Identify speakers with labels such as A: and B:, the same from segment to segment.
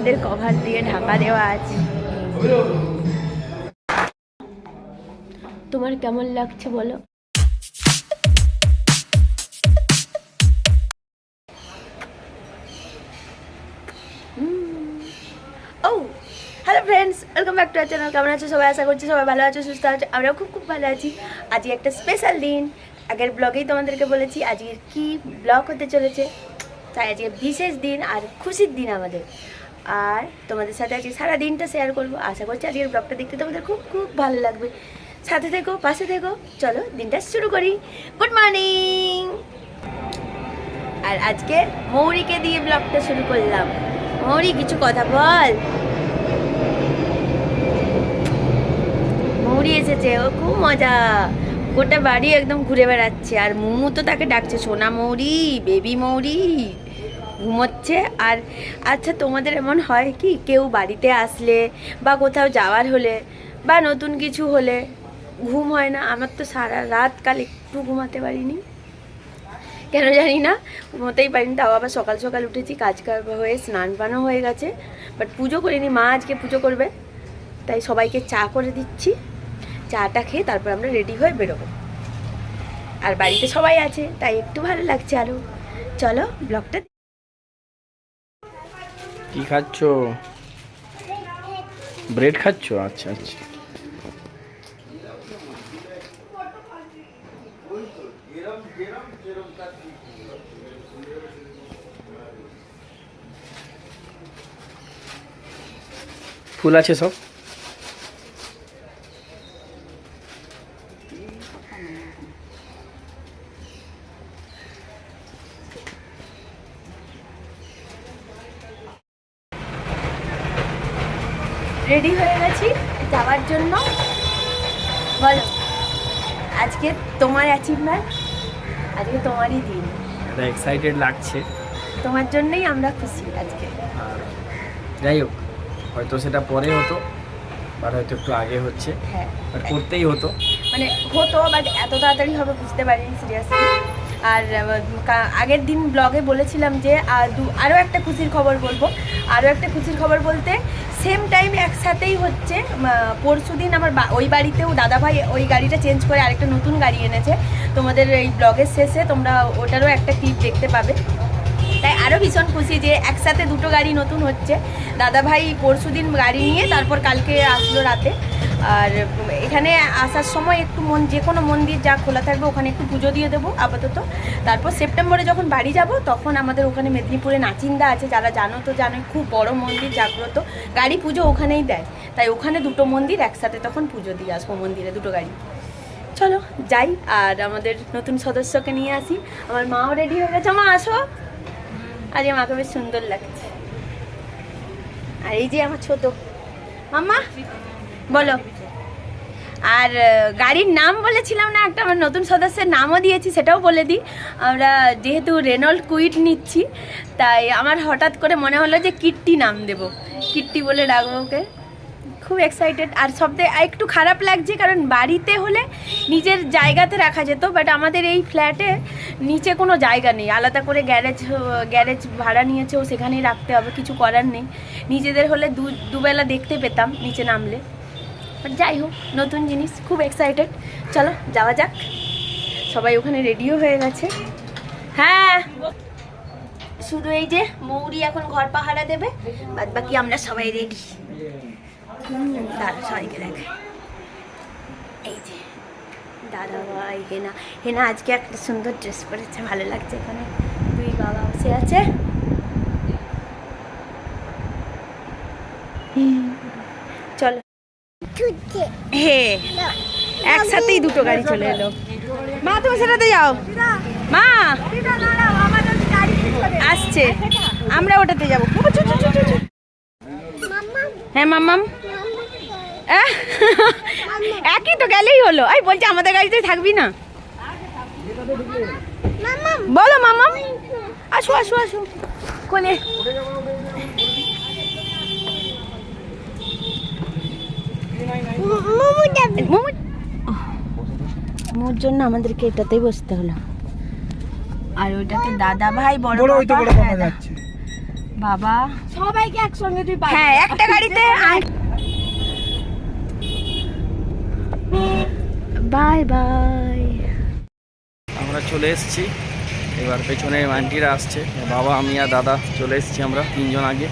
A: বেডের কভার দিয়ে ঢাকা দেওয়া আছে। তোমার কেমন লাগছে বলো? ও hello friends, welcome back to our channel. কেমন আছো সবাই? আশা করছি সবাই ভালো আছো, সুস্থ আছো। আমরাও খুব খুব ভালো আছি। আজকে একটা স্পেশাল দিন। আগের ব্লগেই তোমাদেরকে বলেছি আজকের কি ব্লগ হতে চলেছে। তাই আজকে বিশেষ দিন আর খুশির দিন আমাদের। আর তোমাদের সাথে আজকে সারা দিনটা শেয়ার করবো। আশা করছি আজকের ব্লগটা দেখতে তোমাদের খুব খুব ভালো লাগবে। সাথে থেকো, পাশে থেকো। চলো দিনটা শুরু করি। Good morning. আর আজকে মৌরিকে দিয়ে ব্লগটা শুরু করলাম। মৌরি কিছু কথা বল। মৌরি এসেছে, ও খুব মজা, গোটা বাড়ি একদম ঘুরে বেড়াচ্ছে। আর মুমু তো তাকে ডাকছে সোনা মৌরি, বেবি মৌরি, ঘুমোচ্ছে। আর আচ্ছা, তোমাদের এমন হয় কি কেউ বাড়িতে আসলে বা কোথাও যাওয়ার হলে বা নতুন কিছু হলে ঘুম হয় না? আমার তো সারা রাত কাল একটু ঘুমাতে পারিনি, কেন জানি না, ঘুমোতেই পারিনি। তাও আবার সকাল সকাল উঠেছি, কাজ হয়ে স্নান পানও হয়ে গেছে, বাট পুজো করিনি। মা আজকে পুজো করবে, তাই সবাইকে চা করে দিচ্ছি। চাটা খেয়ে তারপর আমরা রেডি হয়ে বেরোবো। আর বাড়িতে সবাই আছে, তাই একটু ভালো লাগছে আরো। চলো ব্লগটা।
B: কি খাচ্ছ? ব্রেড খাচ্ছ? আচ্ছা আচ্ছা। ফুল আছে সব?
A: রেডি হয়ে গেছি যাওয়ার জন্য। বলো, আজকে তোমার অ্যাচিভমেন্ট, আজকে তোমারই দিন।
B: এক্সাইটেড লাগছে,
A: তোমার জন্যই আমরা খুশি আজকে।
B: যাই হোক, হয়তো সেটা পরে হতো, বাট হয়তো একটু আগে হচ্ছে।
A: হ্যাঁ,
B: বাট করতেই হতো,
A: মানে হতো, বাট এত তাড়াতাড়ি হবে বুঝতে পারিনি সিরিয়াসলি। আর আগের দিন ব্লগে বলেছিলাম যে আরও একটা খুশির খবর বলবো। আরও একটা খুশির খবর বলতে সেম টাইম একসাথেই হচ্ছে। পরশু দিন আমার ওই বাড়িতেও দাদাভাই ওই গাড়িটা চেঞ্জ করে আরেকটা নতুন গাড়ি এনেছে। তোমাদের এই ব্লগের শেষে তোমরা ওটারও একটা ক্লিপ দেখতে পাবে। তাই আরও ভীষণ খুশি যে একসাথে দুটো গাড়ি নতুন হচ্ছে। দাদাভাই পরশু দিন গাড়ি নিয়ে তারপর কালকে আসলো রাতে। আর এখানে আসার সময় একটু যে কোনো মন্দির যা খোলা থাকবে ওখানে একটু পুজো দিয়ে দেবো আপাতত। তারপর সেপ্টেম্বরে যখন বাড়ি যাব তখন আমাদের ওখানে মেদিনীপুরে নাচিন্দা আছে, যারা জানো তো জানোই, খুব বড় মন্দির, জাগ্রত। গাড়ি পুজো ওখানেই দেয়, তাই ওখানে দুটো মন্দির একসাথে তখন পুজো দিয়ে আসবো, মন্দিরে দুটো গাড়ি। চলো যাই আর আমাদের নতুন সদস্যকে নিয়ে আসি। আমার মাও রেডি হয়ে গেছে। মা আসো, আজকে মাকে বেশ সুন্দর লাগছে। আর এই যে আমার ছোট মাম্মা, বলো। আর গাড়ির নাম বলেছিলাম না, একটা আমার নতুন সদস্যের নামও দিয়েছি, সেটাও বলে দিই। আমরা যেহেতু রেনল্ড কুইট নিচ্ছি, তাই আমার হঠাৎ করে মনে হলো যে কিট্টি নাম দেব, কিট্টি বলে ডাকবো ওকে। খুব এক্সাইটেড। আর সবথেকে একটু খারাপ লাগছে, কারণ বাড়িতে হলে নিজের জায়গাতে রাখা যেত, বাট আমাদের এই ফ্ল্যাটে নিচে কোনো জায়গা নেই। আলাদা করে গ্যারেজ ভাড়া নিয়েছেও, সেখানেই রাখতে হবে, কিছু করার নেই। নিজেদের হলে দুবেলা দেখতে পেতাম নিচে নামলে। বাট যাই হোক, নতুন জিনিস, খুব এক্সাইটেড। চলো যাওয়া যাক। সবাই ওখানে রেডিও হয়ে গেছে। হ্যাঁ, শুধু এই যে মৌরি এখন ঘর পাহারা দেবে, বাদ বাকি আমরা সবাই রেডি। দাদা সবাইকে দেখ, এই যে দাদা ভাই হেনা আজকে একটা সুন্দর ড্রেস পরেছে, ভালো লাগছে। এখানে দুই বাবা বসে আছে। চলো, হে একসাথেই দুটো গাড়ি চলে এলো। মা তুমি সেটাতে যাও, মা আসছে, আমরা ওটাতে যাবো। হ্যাঁ মাম্মাম, একই তো, গেলেই হলো। এই বলছে আমাদের গাড়িতে থাকবি না? বলো মাম্মাম, আসো আসো আসো কোলে। মোর জন্য আমাদেরকে এটাতেই বসতে হলো। আর ওইটাতে দাদা ভাই বড় বাবা
C: সবাইকে একসঙ্গে তুই
A: হ্যাঁ একটা গাড়িতে বাই বাই।
B: আমরা চলে এসেছি, এবার পেছনে আন্টিরা আসছে, বাবা আমি আর দাদা চলে এসেছি আমরা 3 জন আগে।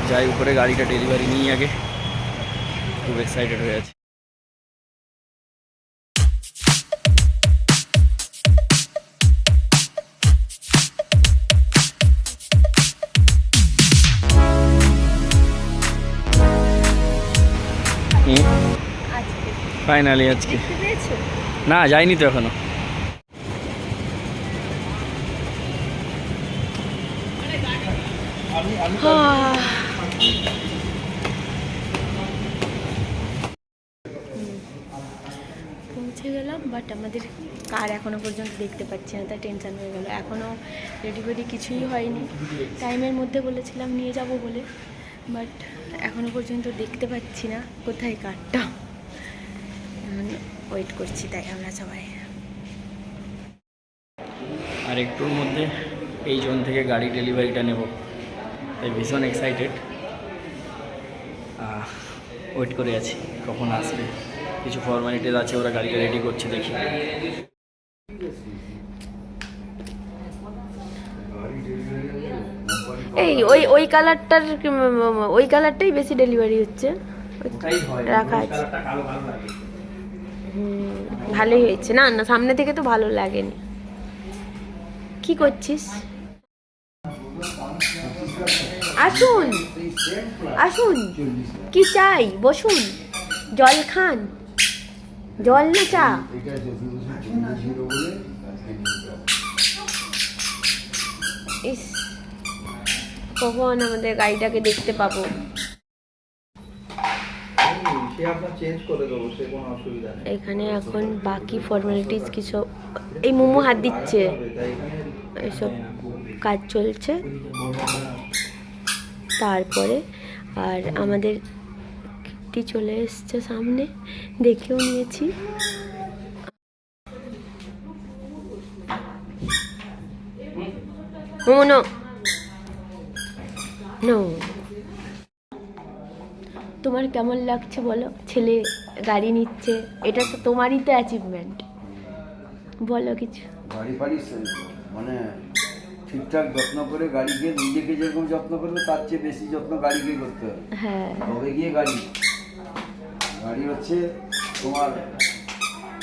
B: যাই উপরে গাড়িটা ডেলিভারি নিয়ে আগে, খুব এক্সাইটেড হয়ে আছে। ফাইনালি আজকে না যাইনি তো এখনো।
A: পৌঁছে গেলাম, বাট আমাদের কার এখনো পর্যন্ত দেখতে পাচ্ছি না, তাই টেনশন হয়ে গেল। এখনও রেডি ফেডি কিছুই হয়নি, টাইমের মধ্যে বলেছিলাম নিয়ে যাব বলে, বাট এখনো পর্যন্ত দেখতে পাচ্ছি না কোথায় কারটা। ওয়েট করছি তাই আমরা সবাই।
B: আর একটুর মধ্যে এই জোন থেকে গাড়ি ডেলিভারিটা নেব, তাই ভীষণ এক্সাইটেড। ওয়েট করে আছি কখন আসবে, কিছু ফর্মালিটিস আছে, ওরা গাড়িটা রেডি করছে, দেখি।
A: এই ওই কালারটাই বেশি ডেলিভারি হচ্ছে, রাখা আছে। ভালোই হয়েছে। না না সামনে থেকে তো ভালো লাগেনি। কি করছিস? আসুন আসুন, কি চাই? বসুন, জল খান, জল না চা? ইস, কখন আমাদের গাড়িটাকে দেখতে পাবো? এখানে এখন বাকি ফর্মালিটিস কিছু, এই মোমো হাত দিচ্ছে, এসব কাজ চলছে। তারপরে আর আমাদের কিটি চলে এসছে সামনে, দেখেও নিয়েছি। Momo no no. তোমার কেমন লাগছে বলো? ছেলে গাড়ি নিচ্ছে, এটা তো তোমারই তো অ্যাচিভমেন্ট। বলো কিছু।
D: গাড়ি ফাড়ি মানে ঠিকঠাক যত্ন করে গাড়িকে, নিজেকে যেরকম যত্ন করবে তার চেয়ে বেশি যত্ন গাড়িকে করতে হবে।
A: হ্যাঁ,
D: তবে গিয়ে গাড়ি হচ্ছে তোমার,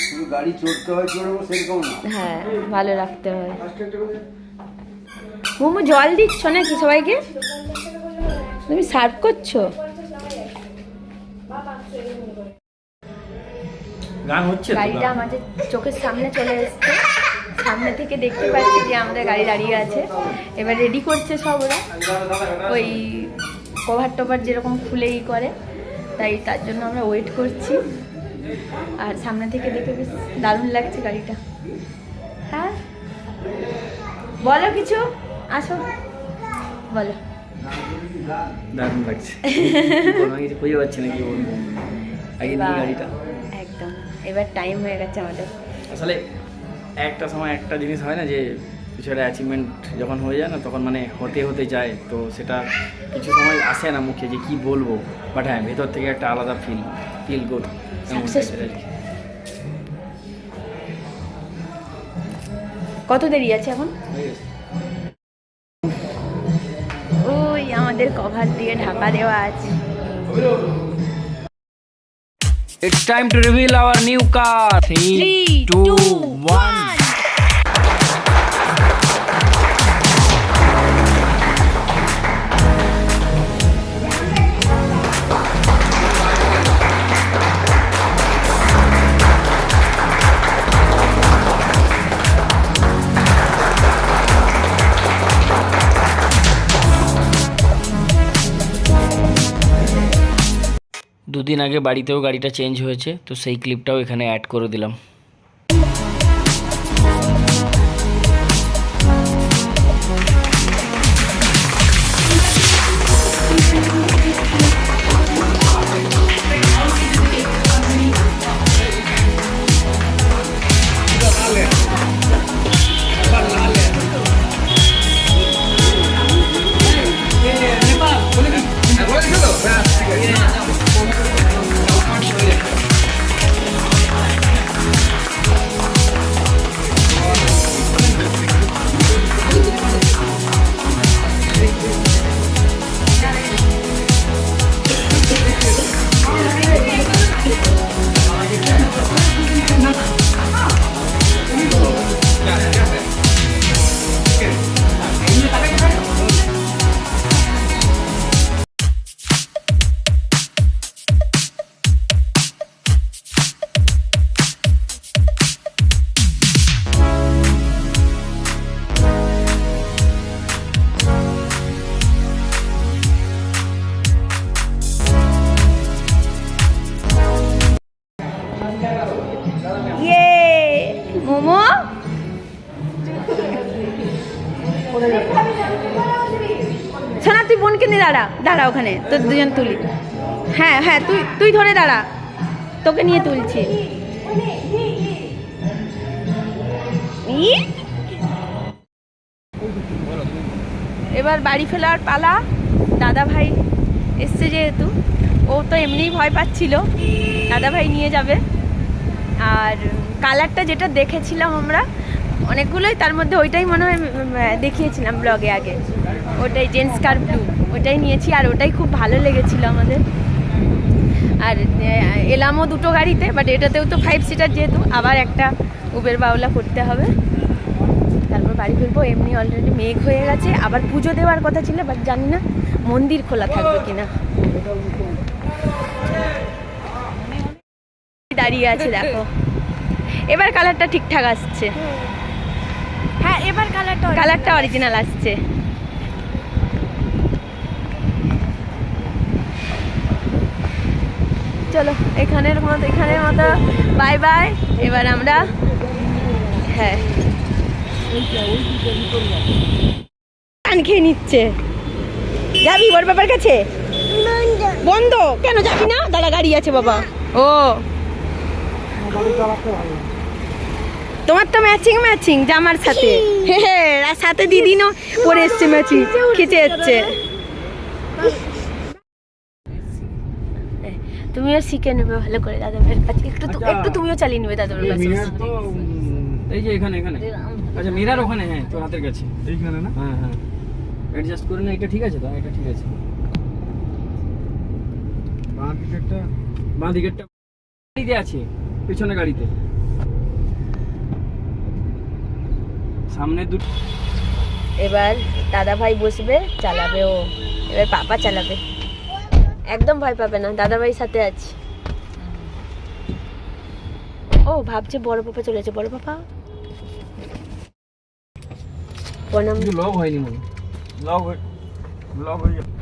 D: শুধু গাড়ি চড়তে হয় চড়বো সেরকম না,
A: হ্যাঁ ভালো রাখতে হয়। মোমো জল দিচ্ছ নাকি সবাইকে? তুমি সার্ভ করছো?
B: গান হচ্ছে,
A: গাড়িটা আমাদের চোখের সামনে চলে এসছে, সামনে থেকে দেখতে পাচ্ছি যে আমাদের গাড়ি দাঁড়িয়ে আছে। এবার রেডি করছে সব ওরা, ওই কভার টভার যেরকম খুলেই করে, তাই তার জন্য আমরা ওয়েট করছি। আর সামনে থেকে দেখে বেশ দারুণ লাগছে গাড়িটা। হ্যাঁ বলো কিছু, আসো বলো।
B: দারুণ লাগছে, কিছু খুঁজে পাচ্ছি না কি বলবো। আগে নিয়ে গাড়িটা
A: একদম, এবার টাইম হয়ে গেছে আমাদের।
B: আসলে একটা সময় একটা জিনিস হয় না, যে কিছু একটা অ্যাচিভমেন্ট যখন হয়ে যায় না, তখন মানে হতে হতে যায়, তো সেটা কিছু সময় আসে না মুখে যে কি বলবো, বাট হ্যাঁ ভেতর থেকে একটা আলাদা ফিল গুড।
A: কত দেরি আছে এখন? ওই আমাদের কভার দিয়ে ঢাকা দেওয়া আছে।
B: It's time to reveal our new car. 3, 2, 1. দুদিন আগে বাড়িতেও গাড়িটা চেঞ্জ হয়েছে, তো সেই ক্লিপটাও এখানে অ্যাড করে দিলাম।
A: তুই বোনকে নিয়ে দাঁড়া, দাঁড়া ওখানে, তোর দুজন তুলি। হ্যাঁ হ্যাঁ, তুই তুই ধরে দাঁড়া, তোকে নিয়ে তুলছি। এবার বাড়ি ফেরার পালা। দাদা ভাই এসছে যেহেতু, ও তো এমনিই ভয় পাচ্ছিল, দাদা ভাই নিয়ে যাবে। আর কালারটা যেটা দেখেছিলাম আমরা অনেকগুলোই, তার মধ্যে ওইটাই মনে হয় দেখিয়েছিলাম ব্লগে আগে, ওটাই জেন্টস কার ব্লু, ওটাই নিয়েছি। আর ওটাই খুব ভালো লেগেছিল আমাদের। আর এলামও দুটো গাড়িতে, বাট এটাতেও তো 5 সিটার যেহেতু, আবার একটা উবের বাউলা করতে হবে, তারপর বাড়ি ফিরবো। এমনি অলরেডি মেঘ হয়ে গেছে, আবার পুজো দেওয়ার কথা ছিল, বাট জানি না মন্দির খোলা থাকবে কিনা। দাঁড়িয়ে আছে দেখো, এবার কালারটা ঠিকঠাক আসছে।
C: হ্যাঁ এবার
A: কালারটা অরিজিনাল আসছে। চলো এখানের মতো বাই বাই। এবার আমরা হ্যাঁ পান খেয়ে নিচ্ছে। যাবি বড় বাবার কাছে? বন্ধ কেন, যাবি না? দাদা গাড়ি আছে বাবা। ও তোমার তো ম্যাচিং জামার সাথে, আর সাথে দিদিনও পরে এসছে ম্যাচিং, খিচে যাচ্ছে। তুমিও শিখে নেবে ভালো করে দাদা ভাইয়ের কাছে, একটু তুমিও চালিয়ে নেবে দাদা ভাইয়ের কাছে।
B: এই যে এখানে আচ্ছা মিরার ওখানে, হ্যাঁ তোর হাতের কাছে এইখানে না? হ্যাঁ হ্যাঁ, অ্যাডজাস্ট করে না, এটা ঠিক আছে তো? এটা ঠিক আছে। বাঁ দিকেরটা গাড়িতে আছে, পিছনে গাড়িতে, সামনে দুটো।
A: এবার দাদা ভাই বসবে, চালাবে ও, এবার পাপা চালাবে। একদম ভয় পাবে না, দাদা ভাই সাথে আছে। ও ভাবছে বড় পাপা চলেছে, বড় পাপা প্রণাম।
B: লগ হয়নি মনে, লগ হয়ে যাবে।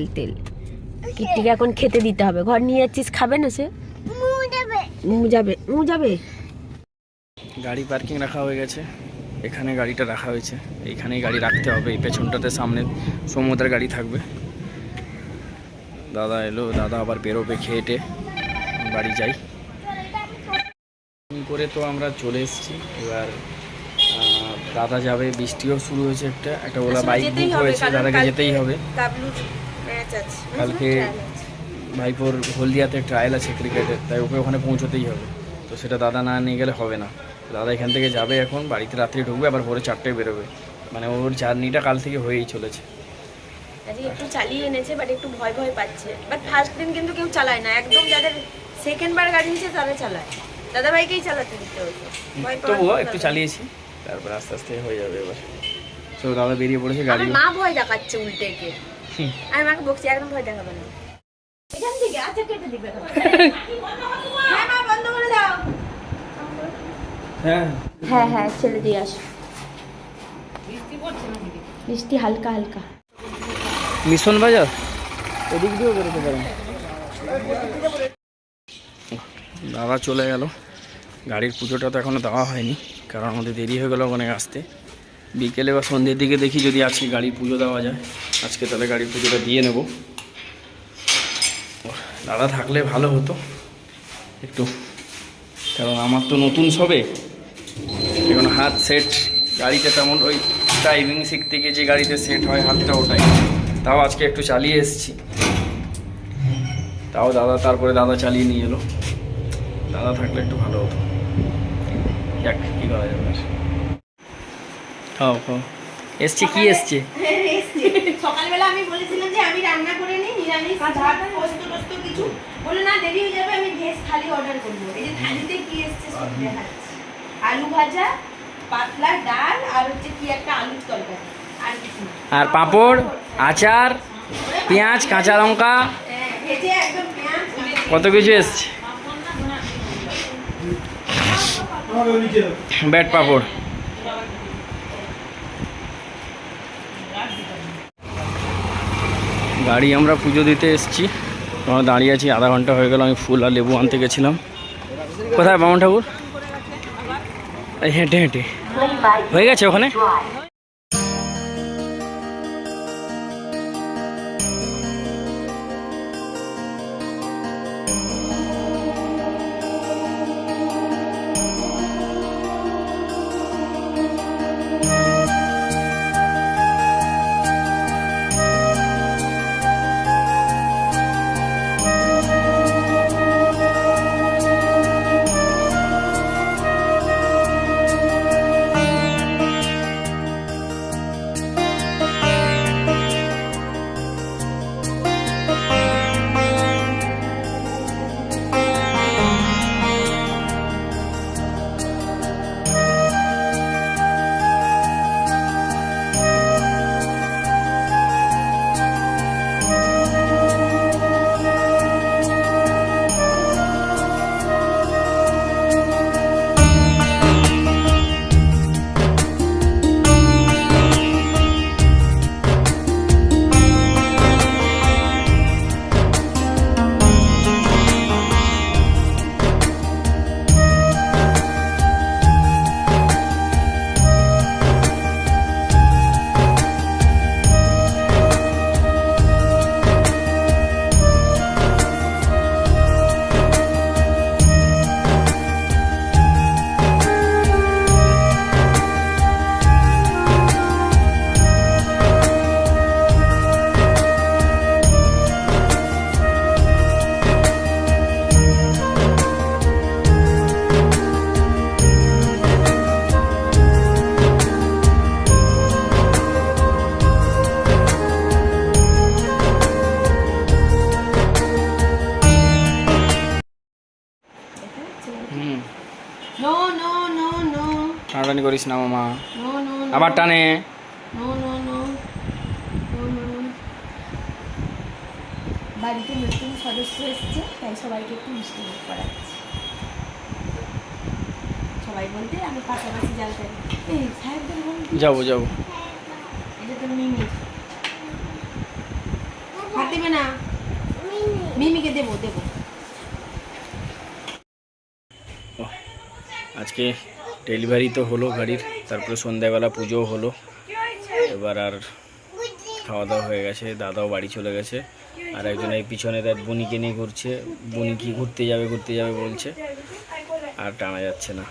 B: তেল কিট্টিকে এখন খেতে দিতে হবে। ঘর নিয়ে যাচ্ছিস, খাবে না সে? যাবে। গাড়ি পার্কিং রাখা হয়ে গেছে, এখানে গাড়িটা রাখা হয়েছে, এইখানেই গাড়ি রাখতে হবে। এই পেছনটাতে সামনে সমুদ্রের গাড়ি থাকবে। দাদা এলো, দাদা আবার বেরোবে, খেয়েটে বাড়ি যাই করে। তো আমরা চলে এসেছি। এবার দাদা যাবে, বৃষ্টিও শুরু হয়েছে, একটা ওলা বাইক বুক হয়েছে, দাদাকে যেতেই হবে। কালকে ভাইপোর হলদিয়াতে ট্রায়াল আছে ক্রিকেটের, তাই ওকে ওখানে পৌঁছতেই হবে। তো সেটা দাদা না নিয়ে গেলে হবে না। দাদা এখান থেকে যাবে, এখন বাড়িতে রাত্রে ঢুকবে, আবার ভোরে 4টায় বেরোবে। মানে ওর জার্নিটা কাল থেকে হয়েই চলেছে।
A: একটু চালিয়ে এনেছে, বাট একটু ভয় পাচ্ছে। বাট ফার্স্ট দিন কিন্তু কেউ চালায় না, একদম যাদের সেকেন্ড বার গাড়ি নিয়েছে তারা চালায়। দাদা ভাইকেই চালাতে দিতে হতো,
B: তবুও একটু চালিয়েছি, তারপর আস্তে আস্তে হয়ে যাবে। এবার তো দাদা বেরিয়ে পড়েছে গাড়ি।
A: মা ভয় দেখাচ্ছে উল্টে কে, আমি মাকে বকছি একদম ভয় দেখাবে না। এখান থেকে আচ্ছা কেটে দিবে। হ্যাঁ মা বন্ধ করে দাও। হ্যাঁ ছেড়ে দিয়ে আসো। বৃষ্টি হালকা
B: মিশন বাজার এদিক দিয়েও বেরোতে পারেন। দাদা চলে গেল, গাড়ির পুজোটা তো এখনও দেওয়া হয়নি, কারণ আমাদের দেরি হয়ে গেল অনেক আসতে। বিকেলে বা সন্ধ্যের দিকে দেখি যদি আজকে গাড়ি পুজো দেওয়া যায়, আজকে তাহলে গাড়ির পুজোটা দিয়ে নেব। দাদা থাকলে ভালো হতো একটু, কারণ আমার তো নতুন সবে, এখন হাত সেট গাড়িতে তেমন ওই ড্রাইভিং শিখতে গিয়ে যে গাড়িতে সেট হয় হাতটা, ওটাই। তাও আজকে একটু চালিয়ে এসেছি, তাও দাদা তারপরে দাদা চালিয়ে নিয়ে এলো। দাদা থাকলে একটু ভালো হতো। যাক, কী করা যাবে আর। খাও খাও। এসছে কি এসছে?
A: সকালবেলা আমি বলেছিলাম যে আমি রান্না করে নিই নিরামিষ ভাত পোস্ত টোস্ত কিছু, বলে না দেরি হয়ে যাবে, আমি ভেজ থালি অর্ডার করবো। এই যে থালিতে কি এসছে সব দেখাচ্ছি। আলু ভাজা, পাতলা ডাল, আর হচ্ছে কি একটা আলুর তরকারি, আর কিছু না।
B: আর পাঁপড়, আচার, পেঁয়াজ, কাঁচা লঙ্কা,
A: ভেজে একদম পেঁয়াজ
B: কত কিছু এসছে। ব্যাট পাঁপড়। গাড়ি আমরা পুজো দিতে এসেছি, আমরা দাঁড়িয়ে আছি, আধা ঘন্টা হয়ে গেল। আমি ফুল আর লেবু আনতে গেছিলাম। কোথায় বামন ঠাকুর? এই হেঁটে হেঁটে হয়ে গেছে ওখানে।
A: নো নো নো নো
B: টানাটানি করিস না মামা,
A: নো নো
B: আবার টানে।
A: No no no no. বাড়িতে নতুন সদস্য এসেছে, তাই সবাইকে একটু মিষ্টি মুখ করাচ্ছি। সবাই বলতে আমি পাশাপাশি জানতে এই সাহেবদের বলতে
B: যাবো যাবো।
A: এটা তো মিমি হাত দেবে না, মিমিকে দেবো দেবো।
B: আজকে ডেলিভারি তো হলো গাড়ির, তারপরে সন্ধ্যাবেলা পুজোও হলো। এবার আর খাওয়া দাওয়া হয়ে গেছে, দাদাও বাড়ি চলে গেছে। আর একজন এই পিছনে তার বুনিকে নিয়ে ঘুরছে, বুনি কি ঘুরতে যাবে বলছে। আর টানা যাচ্ছে না,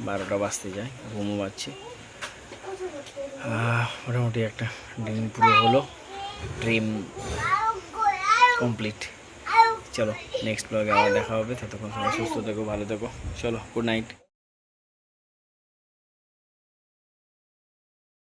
B: 12টা বাজতে যায়, ঘুমও পাচ্ছে। মোটামুটি একটা দিন পুরো হলো, ড্রিম কমপ্লিট। চলো নেক্সট ব্লগে আবার দেখা হবে, ততক্ষণ সবাই সুস্থ থেকো, ভালো থেকো। চলো, গুড নাইট।